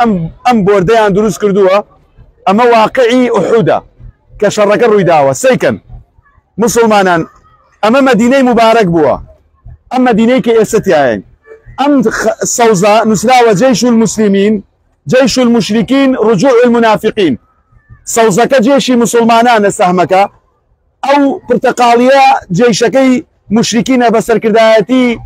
ام بورديان دروس كردوها اما واقعي احودا كشرك الرويداوة سيكن مسلمانان اما مدينة مبارك بوا ام مدينة كيستياين ام صوزا نسراوى جيش المسلمين جيش المشركين رجوع المنافقين صوزك جيش مسلمانان سهمك او برتقالية جيشكي مشركين بسر كردايتي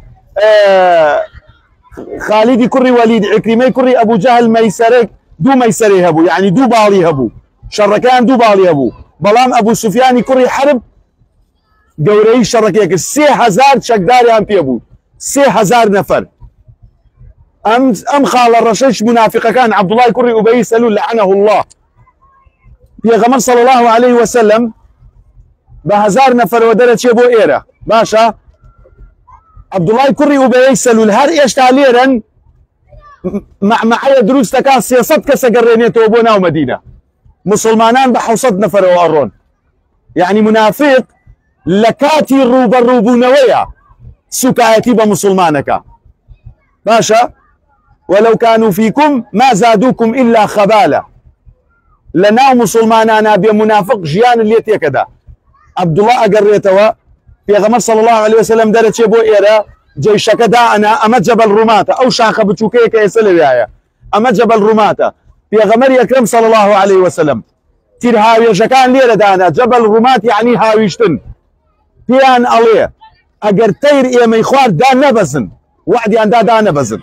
خالد كري وليد عكرمي كري ابو جهل ميسرك دو ميسري هبو يعني دو بالي هبو شركان دو بالي هبو بلام ابو سفيان كري حرب قوري شركيك 3000 شكداري ام بيبو 3000 نفر ام خال الرشيش منافقه كان عبد الله كري ابي سلول لعنه الله يا غمر صلى الله عليه وسلم بهزار نفر ودرت يبو ايرا باشا عبد الله كري ابي سلول هر ايش تعليرا معايا دروس تكا سياستك سقرينيتو بونا ومدينه مسلمانان بحوصد نفر وارون يعني منافق لكاتي روبونويا سكايتي بمسلمانك باشا ولو كانوا فيكم ما زادوكم الا خباله لنا مسلمانانا بمنافق جيان اللي كذا عبد الله اقريتوا في غمر صلى الله عليه وسلم درت يبو ايرا جيشك دانا اما جبل رماته او شاخه بتشوكيك يسل ويايا اما جبل رماته في غمر يكرم صلى الله عليه وسلم تير هاوي جكان ليره دانا جبل رمات يعني هاويشتن بيان عليه اگر تير اي ميخوار دا نبزن وعدي ان دا نبزن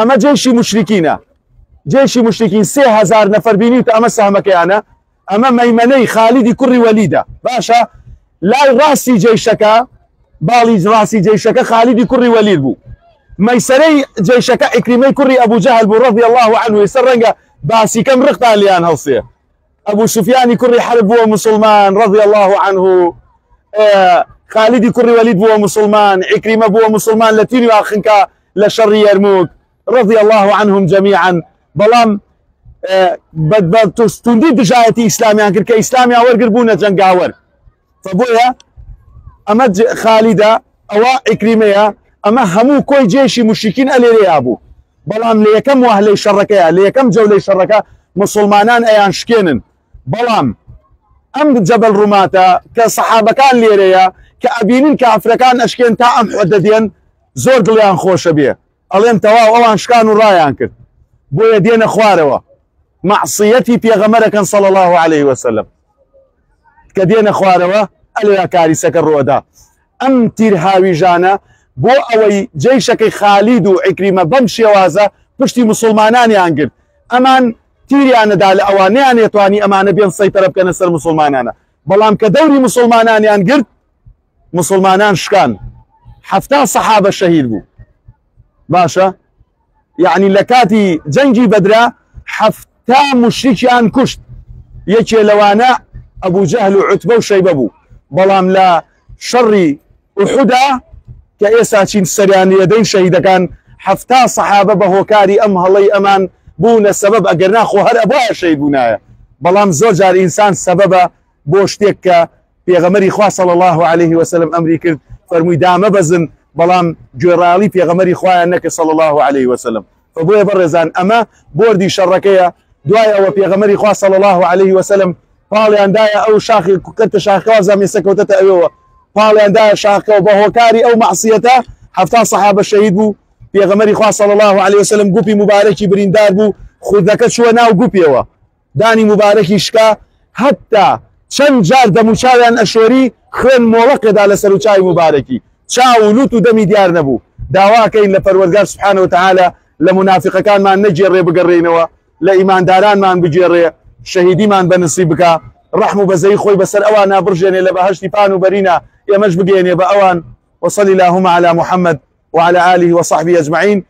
اما جيش مشركين جيش مشركين 3000 نفر بينيت اما سهمك انا اما ميمني خالد كري وليده باشا لا راسي جيشك بالي راسي جيشك خالد كري وليد بو ميسري جيشك اكرمي كري ابو جهل بو رضي الله عنه يسرنجا باسي كم رقطان ليان هوصيه ابو سفيان كري حرب هو مسلمان رضي الله عنه خالد كري وليد بو مسلمان عكرمه بو مسلمان لتيني واخنكا لشر يرموك رضي الله عنهم جميعا بلام تندي دجايتي اسلامي انكر كاسلامي اور قربونا جنگاور فبويا اما خالده او عكرمه اما همو كوي جيشي مشركين الي ابو بلام ليكم واهلي شركه ليكم جولي شركه مسلمانان ايان شكينن بلام ام جبل رماته كصحابه كان ليريا كابينين كافركان اشكين تا ام حددين زور دليان خوش بيه الين تواو اوان شكانو رايان كر بويا دينا خواروا معصيتي في غمرك صلى الله عليه وسلم كدينا خواروا اليا كارثه الرودا ام تير هاوي جانا بو اوي جيشك خالد وعكرمه بمشي وازا بشتي مسلمانان يانقل امان تيري انا دال اواني انا يتواني امانه بين سيطره بكن سر مسلمانانا بلام كدوري مسلمانان يانقل مسلمانان شكان حفتا صحابه الشهيد بو باشا يعني لكاتي جنجي بدرا حفتا مشركيان كشت يكي لوانا ابو جهل وعتبه وشيبه بو بلام لا شري وحدا كايساتين سريان يدين شهيد كان حفتا صحابه بهوكاري ام هلي امان بونا السبب اقرنا خو هر ابوها شهيد بونايا بلام زوجار انسان سببه بوشتك في غمري خوا صلى الله عليه وسلم امري كرد فرمي دام بزن بلام جورالي في غمري خوا انك صلى الله عليه وسلم فبويا برزان اما بوردي شركيه دوايا وفي غمري خوا صلى الله عليه وسلم قال اندايا او شاخي كنت شاخي زم سكوتت ايوه قال اندايا شاخي وبهوكاري او معصيته حفتا صحابه الشهيد بو في غمري خوا صلى الله عليه وسلم قوبي مباركي بريندار بو خذك شو ناو قوبيوا داني مباركي شكا حتى چند جار دموچاویان اشوری خوێن مۆڵەقێدا لە سەر و چاوی مبارەکی چاو و لوت و دەمی دیار نەبوو داواکەین لە پەروەردگار سبحانه وتعالى لە منافقەکانمان نەگێڕێ بگەڕێینەوە لە ئیماندارانمان بگێڕێ شەهیدیمان بەنسیب بکە ڕەحم و بەزەی خۆی بەسەر ئەوانە بڕژێنێ لە بەهەشتی پان و بەرینە ئێمەش بگەێنێ بە ئەوان وصلي اللهم على محمد وعلى آله وصحبه أجمعين